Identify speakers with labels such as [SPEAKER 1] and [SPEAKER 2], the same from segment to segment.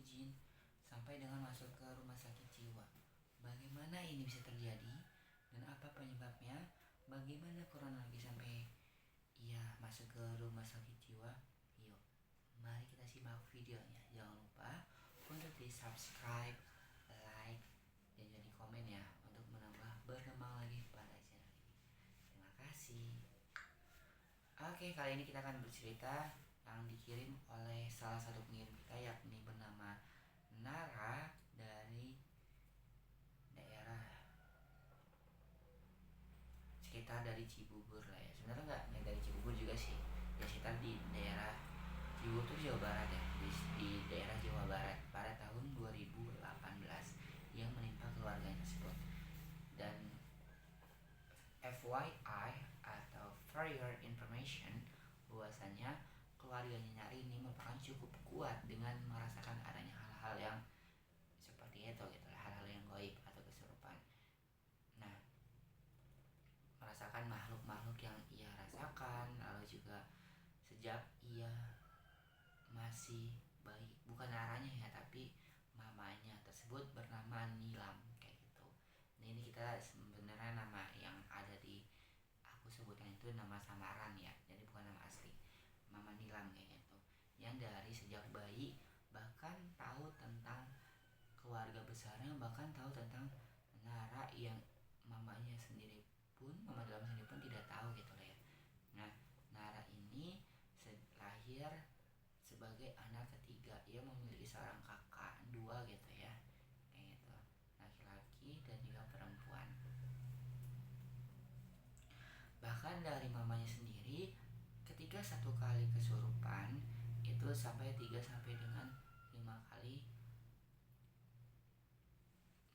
[SPEAKER 1] jin sampai dengan masuk ke rumah sakit jiwa. Bagaimana ini bisa terjadi dan apa penyebabnya? Bagaimana kronologi sampai ia masuk ke rumah sakit jiwa? Yuk, mari kita simak videonya. Jangan lupa untuk di subscribe, like, dan juga di komen ya untuk menambah berkembang lagi pada channel ini. Terima kasih. Oke, kali ini kita akan bercerita yang dikirim oleh salah satu pengirim kita, yakni bernama Nara dari daerah sekitar dari Cibubur lah ya. Sebenarnya nggak dari Cibubur juga sih, ya sekitar di daerah Cibubur tuh Jawa Barat ya, di daerah Jawa Barat pada tahun 2018 yang menimpa keluarganya tersebut. Dan FYI atau for your information, bahwasanya keluarganya Nyari ini merupakan cukup kuat dengan merasakan adanya hal-hal yang seperti itu gitu, hal-hal yang gaib atau kesurupan. Nah, merasakan makhluk-makhluk yang ia rasakan, lalu juga sejak ia masih bayi, bukan naranya ya, tapi mamanya tersebut bernama Nilam kayak gitu. Nah, ini kita sebenarnya nama yang ada di aku sebutkan itu nama samaran ya, jadi bukan nama asli. Mama Nilam kayak gitu, yang dari sejak bayi bahkan tahu tentang keluarga besarnya, bahkan tahu tentang Nara yang mamanya sendiri pun, Mama Nilam sendiri pun tidak tahu gitu lah ya. Nah, Nara ini lahir sebagai anak ketiga. Ia memiliki seorang kakak dua gitu ya, kayak gitu, laki-laki dan juga perempuan. Bahkan dari mamanya sendiri, ketika satu kali kesurupan itu sampai 3 sampai dengan 5 kali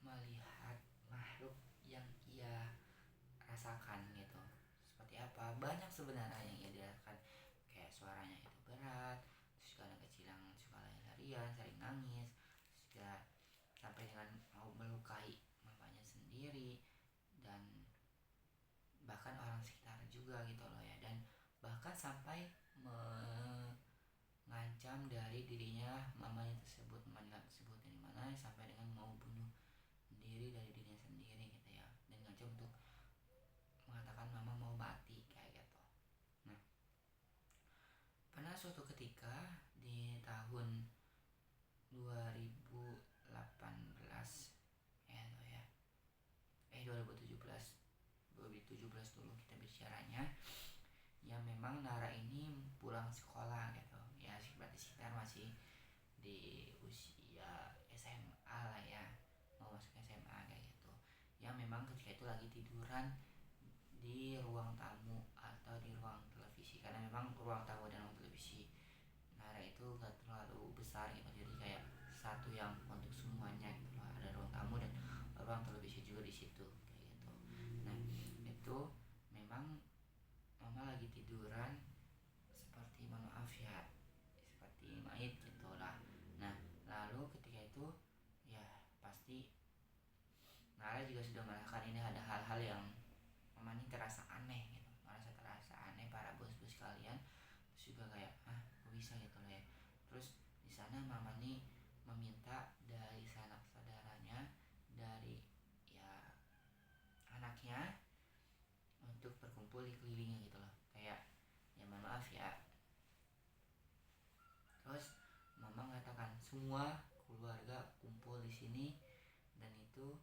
[SPEAKER 1] melihat makhluk yang ia rasakan gitu. Seperti apa? Banyak sebenarnya yang ia dirasakan, kayak suaranya itu berat, terus juga anak kecil yang suka lari-larian, sering nangis, juga sampai dengan mau melukai mamanya sendiri dan bahkan orang sekitar juga gitu loh ya. Dan bahkan sampai mengancam dari dirinya mamanya tersebut, mamanya tersebut, dari mana sampai dengan mau bunuh diri dari dirinya sendiri gitu ya, dan ngancam untuk mengatakan mama mau mati kayak gitu. Nah, pernah suatu ketika di tahun 2018 ya 2017 dulu kita bicaranya ya. Memang Nara ini pulang sekolah gitu ya, berarti sekitar masih di usia SMA lah ya, mau masuk SMA kayak gitu. Ya memang ketika itu lagi tiduran di ruang tamu atau di ruang televisi, karena memang ruang tamu dan ruang televisi Nara itu gak terlalu besar gitu, jadi kayak satu yang untuk semuanya gitu loh. Ada ruang tamu dan ruang televisi juga di situ kayak gitu. Nah, itu memang mama lagi tiduran seperti, mohon maaf ya, seperti mayit gitu lah. Nah, lalu ketika itu ya pasti Nara juga sudah merasakan ini ada hal-hal yang mama ini terasa aneh gitu, terasa aneh para bos-bos kalian. Terus juga kayak kok bisa gitu loh ya. Terus di sana mama ini meminta dari sanak saudaranya, dari ya anaknya, untuk berkumpul di kelilingnya gitu loh, kayak ya mohon maaf ya. Terus mama mengatakan semua keluarga kumpul di sini, dan itu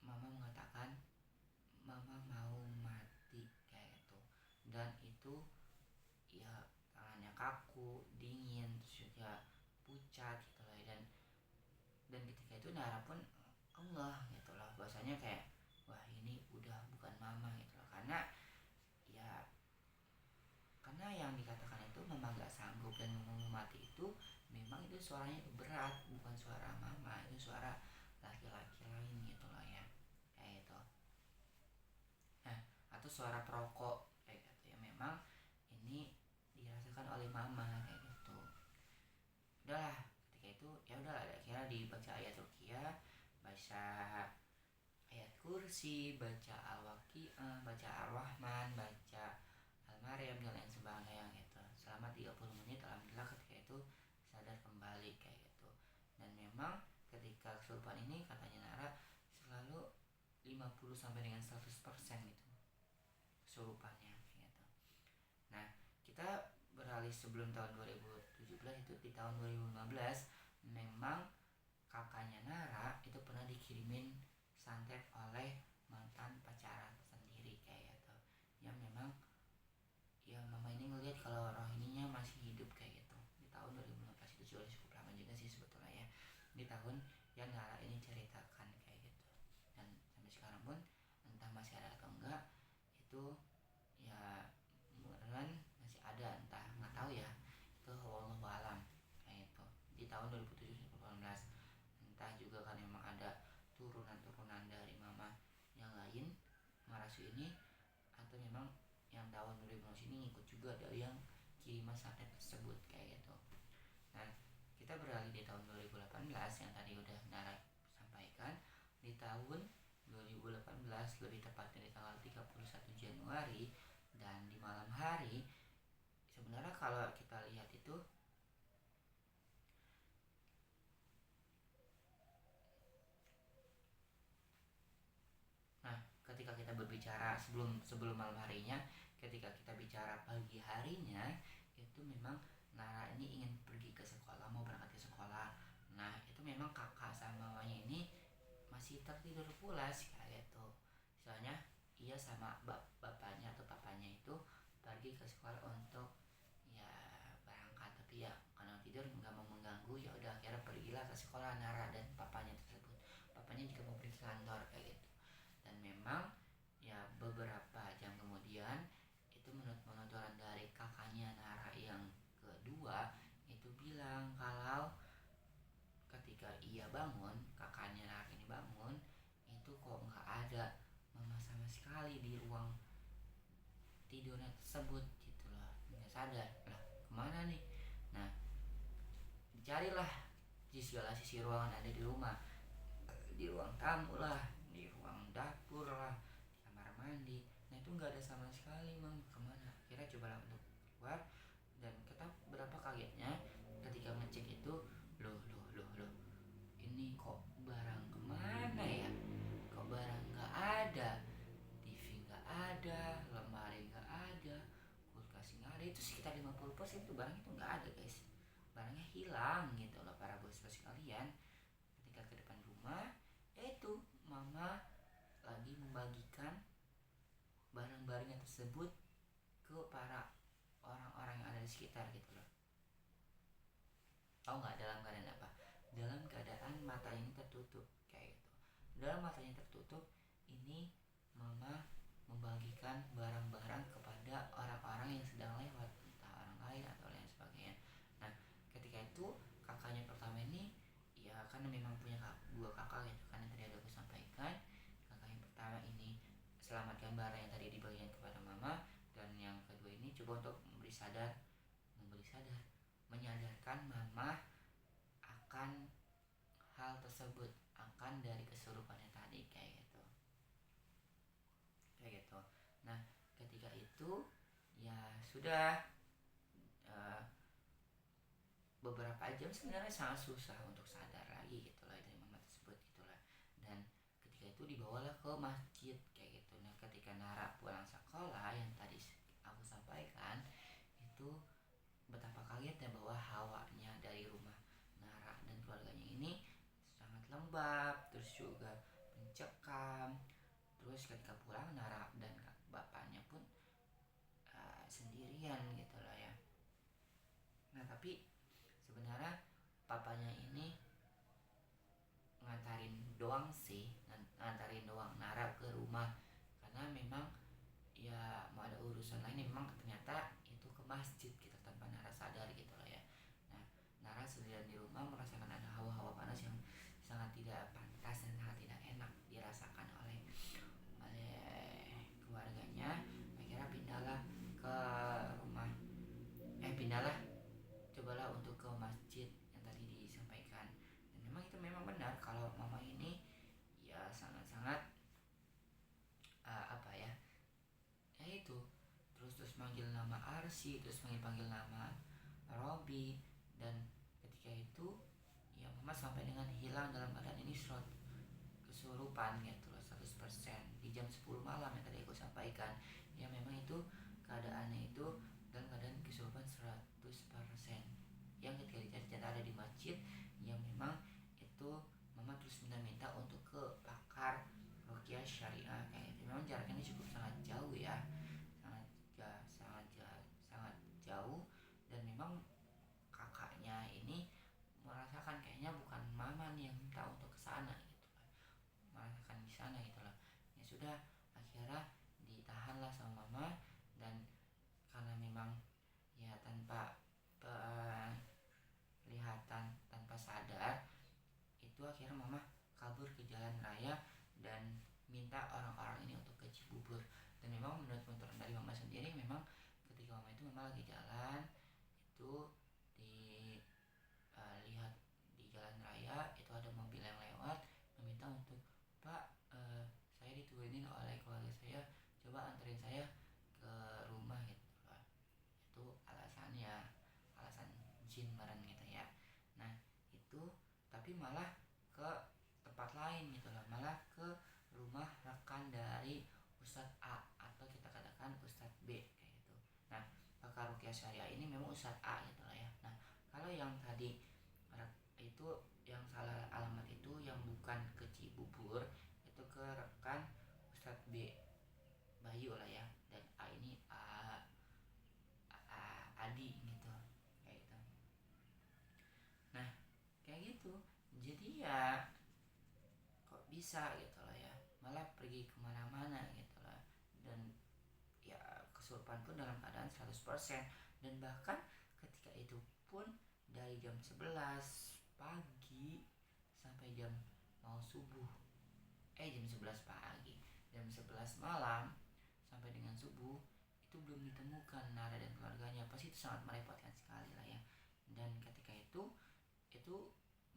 [SPEAKER 1] mama mengatakan mama mau mati kayak gitu. Dan itu ya tangannya kaku, dingin, terus juga pucat gitu loh. Dan ketika itu Nara pun enggak gitu loh, bahasanya kayak wah ini udah bukan mama gitu loh, karena yang dikatakan itu memang gak sanggup, dan mau mati itu memang itu suaranya berat, bukan suara mama, itu suara laki-laki lain gitu loh ya, kayak gitu. Nah, atau suara perokok kayak gitu ya, memang ini dirasakan oleh mama kayak gitu. Udahlah, ketika itu ya udahlah, akhirnya dibaca ayat ruqyah, baca ayat kursi, baca al-waqiah, baca ar-rahman, baca al-maryam dan lain sebagainya gitu. Selama 30 menit alhamdulillah ketika itu sadar kembali. memang ketika kesurupan ini katanya Nara selalu 50 sampai dengan 100% gitu kesurupannya gitu. Nah, kita beralih sebelum tahun 2017 itu di tahun 2015 memang kakaknya Nara itu pernah dikirimin santet oleh mantan pacaran sendiri kayak gitu. Yang memang ya mama ini ngelihat kalau roh ininya masih hidup kayak gitu. Di tahun 2015 itu sudah cukup lama juga sih sebetulnya ya. Di tahun yang Nara ini ceritakan kayak gitu. Dan sampai sekarang pun entah masih ada atau enggak itu ya beneran masih ada, entah nggak tahu ya, itu wallahu alam kayak itu. Di tahun 2017 entah juga kan memang ada turunan-turunan dari mama yang lain Marasu ini, atau memang yang tahun 2015 ini ikut juga dari yang kiriman santet tersebut kayak gitu. Nah, kita beralih di tahun 2018 yang tadi udah Nara sampaikan. Di tahun 2018 lebih tepatnya di tanggal 31 Januari dan di malam hari, sebenarnya kalau kita lihat itu ketika kita berbicara sebelum malam harinya, ketika kita bicara pagi harinya itu memang Nara ini ingin pergi ke sekolah, mau berangkat ke sekolah. Nah, itu memang kakak sama mamanya ini masih tertidur pulas kayak gitu. Soalnya ia sama bapaknya atau papanya itu pergi ke sekolah untuk ya berangkat, tapi ya karena tidur nggak mau mengganggu, ya udah akhirnya pergilah ke sekolah Nara dan papanya tersebut. Papanya juga mau pergi ke kantor kayak gitu. Dan memang ya beberapa jam kemudian itu menurut penuturan dari kakaknya Nara yang kedua itu bilang kalau ketika ia bangun, kakaknya Nara ini bangun, itu kok nggak ada mama sama sekali di ruang tidurnya tersebut gitu loh. Nggak sadar lah kemana nih. Nah, dicarilah di segala sisi ruangan ada di rumah, di ruang tamu lah, di ruang dapur lah, di kamar mandi. Nah, itu nggak ada sama sekali, Mang. Kemana? Kira cobalah untuk keluar, dan kita berapa kagetnya ketika ngecek itu, loh, ini kok barang kemana ya? Kok barang nggak ada, TV nggak ada, lemari nggak ada, kulkas nggak ada. Itu sekitar 50% itu barang itu nggak ada, guys. Barangnya hilang gitu loh para bos-bos kalian. Ketika ke depan rumah, itu mama lagi membagikan barang-barangnya tersebut ke para orang-orang yang ada di sekitar gitu loh. Tahu nggak dalam keadaan apa? Dalam keadaan matanya ini tertutup kayak gitu. Dalam matanya tertutup ini mama membagikan barang-barang kepada orang-orang yang sedang lewat, entah orang lain atau lain sebagainya. Nah, ketika itu kakaknya pertama ini ya kan memang punya dua kakak gitu kan yang tadi ada aku sampaikan. Kakak yang pertama ini selamatkan barang yang tadi dibagikan kepada mama, dan yang kedua ini coba untuk menyadarkan mama akan hal tersebut, akan dari kesurupannya tadi kayak gitu. Nah, ketika itu ya sudah beberapa jam sebenarnya sangat susah untuk sadar lagi gitu lah dari mama tersebut gitulah. Dan ketika itu dibawalah ke masjid kayak gitu. Nah, ketika Nara pulang sekolah yang tadi aku sampaikan itu, betapa kagetnya bahwa hawanya dari rumah Nara dan keluarganya ini sangat lembab, terus juga mencekam. Terus ketika pulang Nara dan bapaknya pun sendirian gitu lah ya. Nah, tapi sebenarnya papanya ini ngantarin doang sih, ngantarin doang Nara ke rumah, karena memang ya mau ada urusan lain, memang ternyata itu ke masjid gitu tanpa Nara sadar gitu lah ya. Nah, Nara sendirian di rumah merasakan ada hawa-hawa panas yang sangat tidak pantas dan sangat tidak enak dirasakan oleh keluarganya. Akhirnya pindahlah cobalah untuk ke masjid yang tadi disampaikan. Dan memang itu memang benar kalau mama ini ya sangat-sangat apa ya itu terus manggil nama Arsi, terus panggil nama Robi. Dan ketika itu ya mama sampai dengan kesurupan gitu loh 100% di jam 10 malam yang tadi aku sampaikan. Ya memang itu keadaannya itu dalam keadaan kesurupan 100%. Yang ketika ternyata ada di masjid, yang memang itu mama terus minta untuk ke pakar ruqyah syariah kayak gitu. Memang jaraknya cukup sangat jauh ya, sangat jauh. Dan memang kakaknya ini merasakan kayaknya bukan mama nih yang minta untuk ke sana gitu lah, merasakan di sana gitu lah. Ya sudah, akhirnya ditahanlah sama mama. Dan karena memang ya tanpa kelihatan, tanpa sadar, itu akhirnya mama kabur ke jalan raya dan minta orang-orang ini untuk ke Cibubur. Dan memang menurut penuturan dari mama sendiri, memang ketika mama itu memang lagi jalan itu lihat di jalan raya itu ada mobil yang lewat meminta untuk, "Pak, saya diturunin oleh keluarga saya, coba anterin saya ke rumah," gitu lah. Itu alasannya, alasan jin meren gitu ya. Nah itu, tapi malah ke tempat lain gitu lah, malah ke rumah rekan dari Ustadz A, atau kita katakan Ustadz B kayak gitu. Nah pakar ruqyah syariah ini memang Ustadz A gitu lah ya. Nah kalau yang tadi itu yang salah alamat itu yang bukan ke Cibubur, itu ke rekan Ustadz B, Bayu lah ya. Dan A ini Adi gitu kayak gitu. Nah kayak gitu, jadi ya kok bisa gitu lah ya, malah pergi kemana-mana gitu lah. Dan ya kesurupan pun dalam keadaan 100%. Dan bahkan ketika itu pun dari jam 11 pagi sampai jam mau subuh, jam 11 pagi, jam 11 malam sampai dengan subuh, itu belum ditemukan Nara dan keluarganya. Pasti itu sangat merepotkan sekali lah ya. Dan ketika itu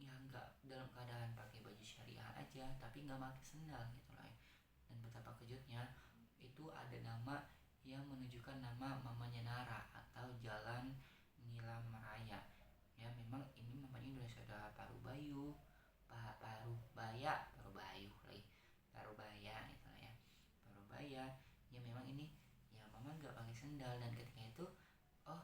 [SPEAKER 1] ya nggak dalam keadaan pakai baju syariah aja, tapi nggak pakai sendal gitu lah ya. Dan betapa kejutnya, itu ada nama yang menunjukkan nama mamanya Nara atau Jalan Nilam Raya. Ya memang ini namanya sudah Parubayu, Parubaya gitu lah ya, Parubaya. Ya memang ini ya mama nggak pakai sendal. Dan ketika itu, oh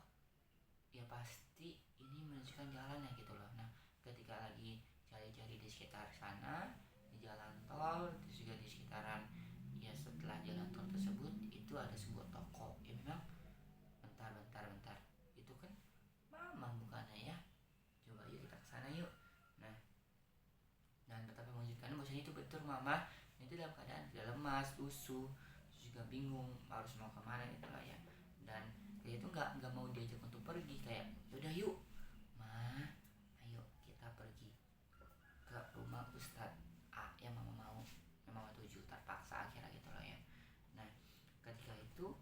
[SPEAKER 1] ya pasti ini menunjukkan jalannya gitu loh. Nah ketika lagi cari-cari di sekitar sana, di jalan tol, terus juga di sekitaran ya setelah jalan tol tersebut itu ada sebuah toko. Ya memang bentar, itu kan mama bukannya ya, coba yuk kita kesana yuk. Nah dan betapa mengejutkannya, bahwasanya itu betul mama itu dalam keadaan sudah lemas, lusuh, terus juga bingung harus mau kemana gitu lah ya. Dan dia itu nggak mau diajak untuk pergi, kayak yaudah yuk ma, ayo kita pergi ke rumah Ustadz A yang mama tuju, terpaksa akhirnya gitu loh ya. Nah ketika itu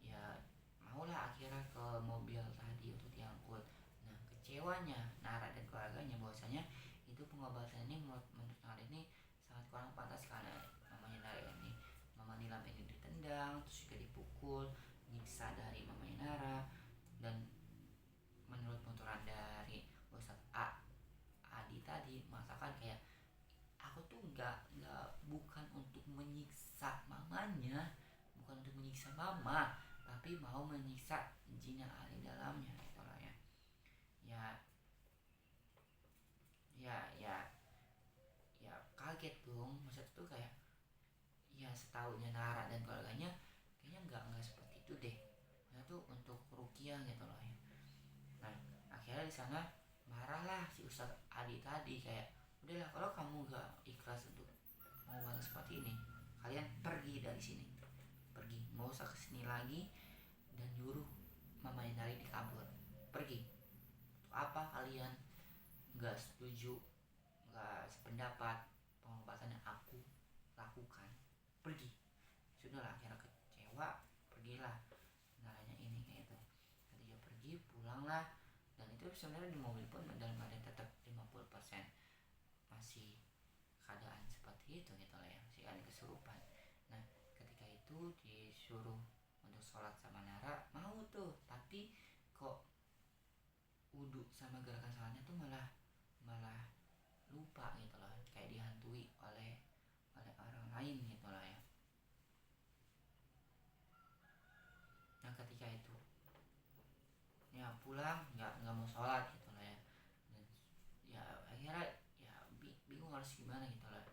[SPEAKER 1] ya maulah akhirnya ke mobil tadi untuk diangkut. Nah kecewanya Nara dan keluarganya bahwasanya itu pengobatan ini menurut Nara ini sangat kurang pantas, karena mamanya Nara ini, mama Nilam ini ditendang, terus juga dipukul, nyiksa dari mamanya Nara. Dan menurut penuturan dari Ustadz Adi tadi mengatakan kayak, aku tuh bukan untuk menyiksa mamanya, bukan untuk menyiksa mama, tapi mau menyiksa jin yang ada di dalamnya gitu lah ya. Ya kaget dong, maksud tuh kayak ya setahunya Nara dan keluarganya kayaknya nggak seperti itu deh, maksudnya tuh untuk ruqyah gitu loh ya. Nah akhirnya di sana marahlah si Ustadz Adi tadi, kayak udahlah kalau kamu nggak ikhlas untuk mau seperti ini, kalian pergi dari sini, pergi, nggak usah kesini lagi. Dan nyuruh mamanya Nari dikabur, pergi. Untuk apa kalian nggak setuju, nggak sependapat pengobatan yang aku lakukan, pergi. Sudahlah akhirnya kecewa, pergilah Naranya ini kayak itu. Ketika pergi pulanglah. Dan itu sebenarnya di mobil pun dalam keadaan tetap 50% masih keadaan seperti itu gitu lah ya, masih ada kesurupan. Nah ketika itu disuruh untuk sholat sama Nara, mau tuh, tapi kok wudhu sama gerakan sholatnya tuh malah lupa gitu loh, kayak dihantui oleh orang lain gitu loh ya. Nah ketika itu ya pulang nggak mau sholat gitu loh ya, dan ya akhirnya ya bingung harus gimana gitu loh.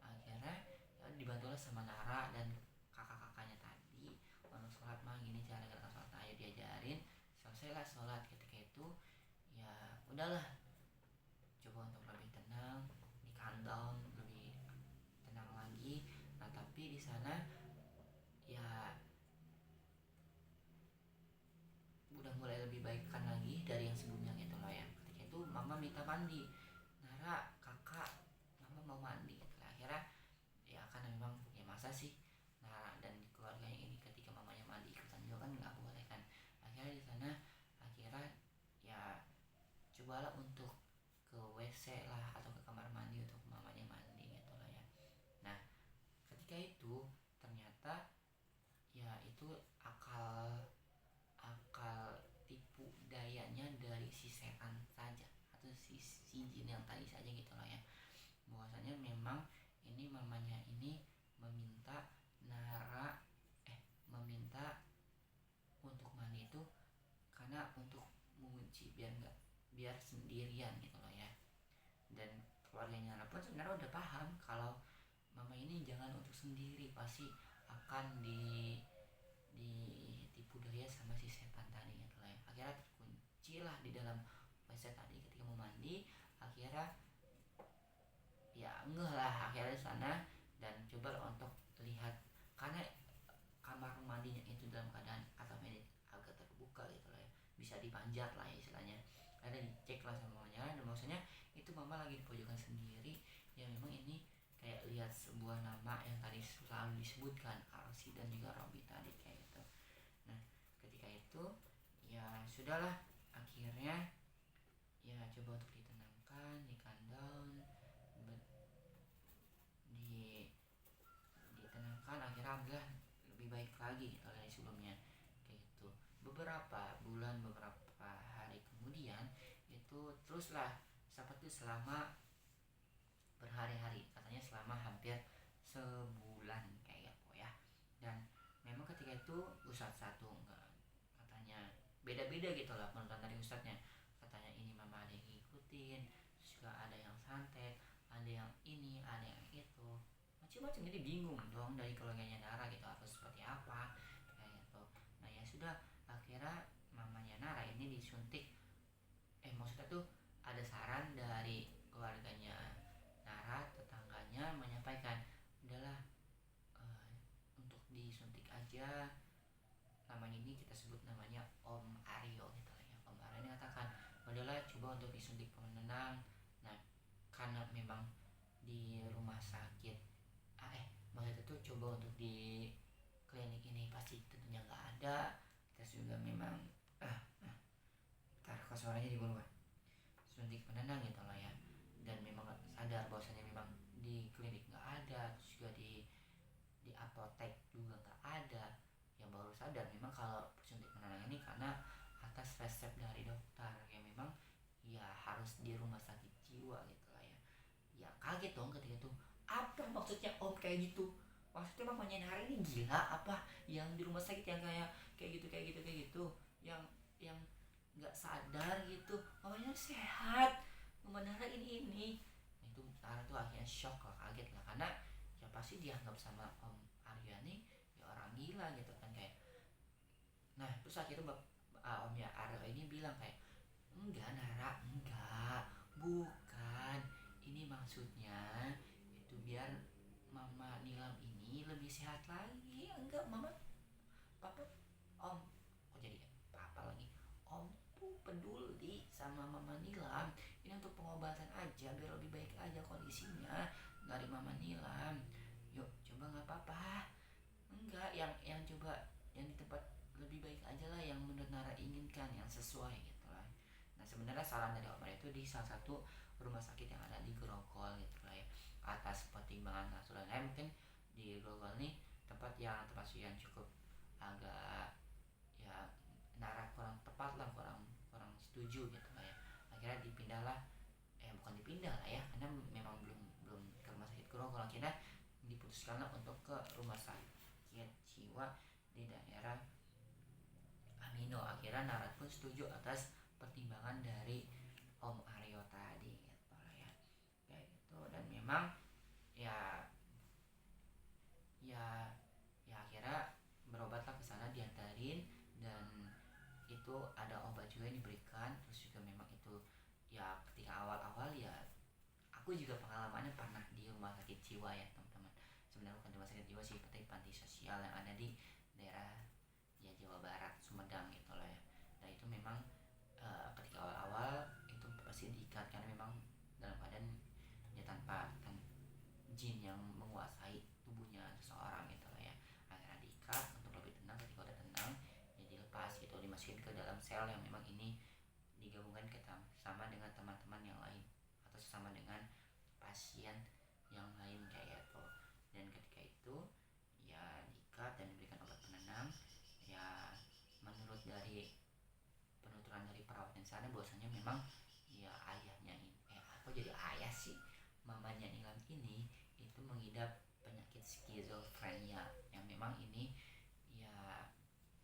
[SPEAKER 1] Akhirnya ya dibantulah sama Nara dan kakak-kakaknya tadi untuk sholat mah gini cara kita sholat, nah, ayo diajarin. Selesailah sholat. Ketika itu ya udahlah, coba untuk lebih tenang, di calm down, lebih tenang lagi. Nah tapi di sana ya udah mulai lebih baikkan lagi dari yang sebelumnya gitu loh ya. Ketika itu mama minta mandi, Nara kakak mama mau mandi gitu lah. Akhirnya ya kan memang ya masa sih Nara dan keluarganya ini ketika mamanya mandi ikutan juga kan nggak boleh kan. Akhirnya di sana akhirnya ya cobalah untuk ke WC lah atau ke kamar mandi untuk mamanya mandi gitu loh ya. Nah ketika itu ternyata ya itu akal akal tipu dayanya dari si setan saja atau si jin yang tadi saja gitu loh ya. Bahwasanya memang ini mamanya ini meminta Nara meminta untuk mandi itu karena untuk mengunci biar sendirian gitu loh ya. Dan keluarganya Nara pun sebenarnya udah paham kalau mama ini jangan untuk sendiri, pasti akan ditipu daya sama si setan tadi gitu lah ya. Akhirnya terkuncilah di dalam WC tadi ketika mau mandi. Akhirnya ya ngeh lah akhirnya di sana dan coba untuk lihat karena kamar mandinya itu dalam keadaan atapnya agak terbuka gitu lah ya, bisa dipanjat lah ya istilahnya. Ada dicek lah sama mamanya, dan maksudnya itu mama lagi di pojokan sendiri ya. Memang ini kayak lihat sebuah nama yang tadi selalu disebutkan, Arsi dan juga Robi tadi kayak gitu. Nah ketika itu ya sudahlah, akhirnya ya coba untuk ditenangkan, di calm down, ditenangkan. Akhirnya alhamdulillah lebih baik lagi gitu dari sebelumnya kayak gitu. Beberapa bulan, beberapa hari kemudian itu teruslah seperti selama berhari-hari, katanya selama hampir sebulan kayak gitu ya. Dan memang ketika itu Ustadz satu enggak, katanya beda-beda gitu lah penonton dari Ustadznya. Katanya ini mama ada yang ngikutin, terus juga ada yang santet, ada yang ini, ada yang itu, macam-macam. Jadi bingung dong dari keluarganya Nara gitu harus seperti apa kayak gitu. Nah ya sudah, akhirnya mamanya Nara ini disuntik. Maksudnya tuh ada saran dari keluarganya Nara, tetangganya menyampaikan udahlah untuk disuntik aja. Namanya ini kita sebut namanya Om Aryo gitu lah ya. Om Aryo ini katakan udahlah coba untuk disuntik penenang. Nah karena memang di rumah sakit maksudnya tuh coba untuk di klinik ini pasti tentunya nggak ada. Terus juga memang ntar kok suaranya di bawah, suntik penenang gitu loh ya. Dan memang sadar bahwasanya memang di klinik nggak ada, terus juga di apotek juga nggak ada. Yang baru sadar memang kalau suntik penenang ini karena atas resep dari dokter yang memang ya harus di rumah sakit jiwa gitu lah ya. Ya kaget dong ketika itu, apa maksudnya Om kayak gitu? Maksudnya mamanya Nara ini gila apa? Yang di rumah sakit yang kayak gitu, yang nggak sadar gitu, mamanya sehat, mama Nara ini. Nah, itu Nara tuh akhirnya shock lah, kaget lah, karena ya pasti dianggap sama Om Arya nih ya orang gila gitu kan kayak. Nah terus akhirnya Omnya Arya ini bilang kayak enggak Nara, enggak, bukan, ini maksudnya itu biar mama Nilam ini lebih sehat lagi. Enggak mama, papa, om, kok jadi papa lagi, om tuh peduli sama mama Nilam. Ini untuk pengobatan aja biar lebih baik aja kondisinya dari mama Nilam. Yuk coba nggak apa-apa. Enggak, yang coba yang di tempat lebih baik aja lah, yang menurut Nara inginkan, yang sesuai gitu lah. Nah sebenarnya saran dari Om itu di salah satu rumah sakit yang ada di Grogol gitu lah ya, atas pertimbangan aturan mungkin di Grogol nih tempat yang cukup agak ya Nara kurang tepat lah, kurang setuju gitu lah ya. Akhirnya dipindahlah, bukan pindah lah ya, karena memang belum belum ke rumah sakit Grogol. Akhirnya diputuskanlah untuk ke rumah sakit jiwa di daerah Amino. Akhirnya Nara pun setuju atas pertimbangan dari Om Aryo tadi gitu lah ya, kayak gitu. Dan memang ya ya ya akhirnya berobatlah ke sana, diantarin, dan itu ada obat juga yang diberikan. Terus juga memang itu ya ketika awal-awal ya aku juga pengalamannya pernah di rumah sakit jiwa ya teman-teman. Sebenarnya bukan rumah sakit jiwa sih, tapi panti sosial yang ada di daerah ya Jawa Barat, Sumedang gitu loh ya. Nah itu memang ketika awal-awal itu pasti diikat, karena memang dalam keadaan ya tanpa jin yang menguasai tubuhnya seseorang gitu loh ya. Akhirnya diikat untuk lebih tenang. Ketika udah tenang ya dilepas gitu, dimasukin ke dalam sel yang memang ini digabungkan sama dengan teman-teman yang lain atau sama dengan pasien yang lain kayak gitu. Dan ketika itu ya diikat dan diberikan obat penenang. Ya menurut dari penuturan dari perawat yang sana, bahwasanya memang ya ayahnya ini aku jadi ayah sih, mamanya Nilam ini itu mengidap penyakit skizofrenia, yang memang ini ya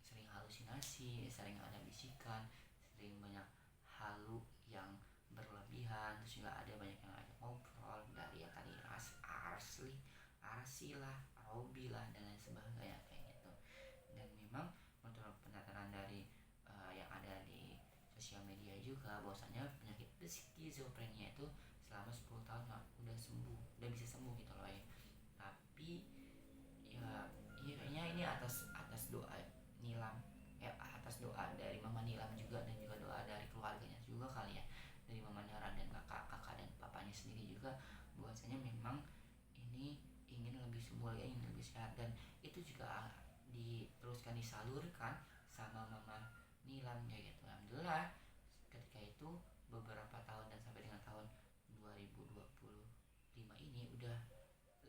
[SPEAKER 1] sering halusinasi, sering ada bisikan, sering banyak halu yang berlebihan. Terus juga ada banyak yang ajak ngobrol dari yang tadi Arsli, Arsilah, Robilah, dan lain sebagainya kayak gitu. Dan memang menurut penataran dari yang ada di sosial media juga, bahwasanya penyakit skizofrenia itu selama 10 tahun udah sembuh, udah bisa sembuh gitu loh ya. Tapi ya kayaknya ini atas atas doa Nilam, atas doa dari Mama Nilam juga, dan juga doa dari keluarganya juga kali ya, dari Mama Nara dan kakak dan papanya sendiri juga, bahwasanya memang ini ingin lebih sembuh ya, ingin lebih sehat. Dan itu juga diteruskan disalurkan sama Mama Nilam ya gitu. Alhamdulillah ketika itu beberapa tahun dan sampai dengan tahun 2025 ini udah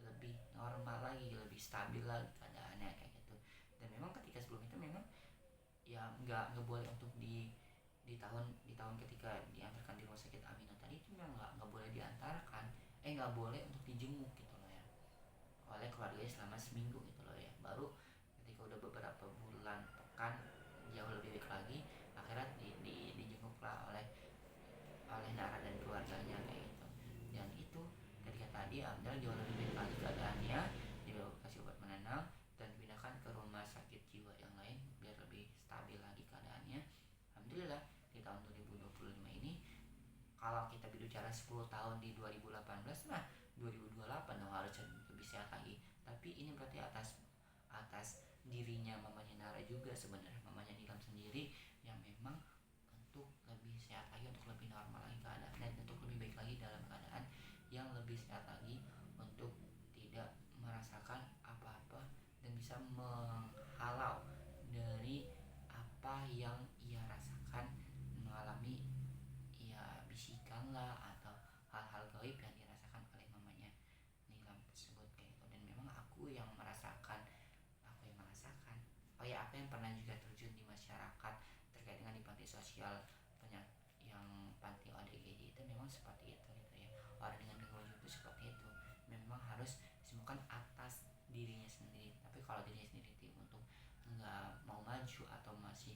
[SPEAKER 1] lebih normal lagi, lebih stabil lagi keadaannya kayak gitu. Dan memang ketika sebelum itu memang ya nggak boleh untuk di tahun ketika diantarkan di rumah sakit Amino tadi itu memang nggak boleh diantarkan, nggak boleh untuk dijenguk gitu loh ya, oleh keluarganya selama seminggu gitu loh ya. Baru ketika udah beberapa bulan pekan jauh lebih baik lagi, akhirnya dijenguk lah oleh Nara dan keluarganya kayak gitu. Dan itu ketika tadi Amdal jauh lebih baik lagi keadaannya, dikasih obat menenang dan dipindahkan ke rumah sakit jiwa yang lain biar lebih stabil lagi keadaannya. Alhamdulillah di tahun 2025 ini, kalau kita bicara 10 tahun di 2018, nah 2028 dong harusnya lebih sehat lagi. Tapi ini berarti atas dirinya mamanya Nara juga sebenarnya, mamanya Nilam sendiri, yang memang untuk lebih sehat lagi, untuk lebih normal lagi keadaan, dan untuk lebih baik lagi dalam keadaan yang lebih sehat lagi, untuk tidak merasakan apa-apa dan bisa menghalau dari apa yang ia rasakan, mengalami ya bisikan lah atau hal-hal gaib yang dirasakan oleh mamanya Nilam tersebut kayak gitu. Dan memang aku yang merasakan apa yang pernah juga terjun di masyarakat terkait dengan di panti sosial yang panti ODGJ itu memang seperti itu gitu ya. Orang dengan gangguan jiwa itu seperti itu, memang harus disembuhkan atas dirinya sendiri. Tapi kalau dirinya sendiri untuk nggak mau maju atau masih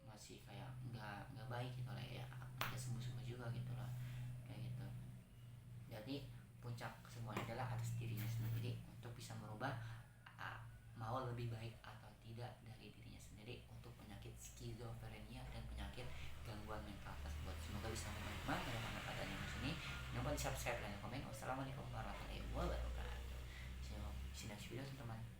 [SPEAKER 1] masih kayak nggak baik gitu lah ya, nggak sembuh juga gitu loh kayak gitu. Jadi puncak semuanya adalah atas dirinya sendiri untuk bisa merubah mau lebih baik atau tidak dari dirinya sendiri untuk penyakit skizofrenia dan penyakit gangguan mental tersebut. Semoga bisa membantu pada yang di sini. Jangan lupa di subscribe dan komen. Wassalamualaikum warahmatullahi wabarakatuh. See you next video teman-teman.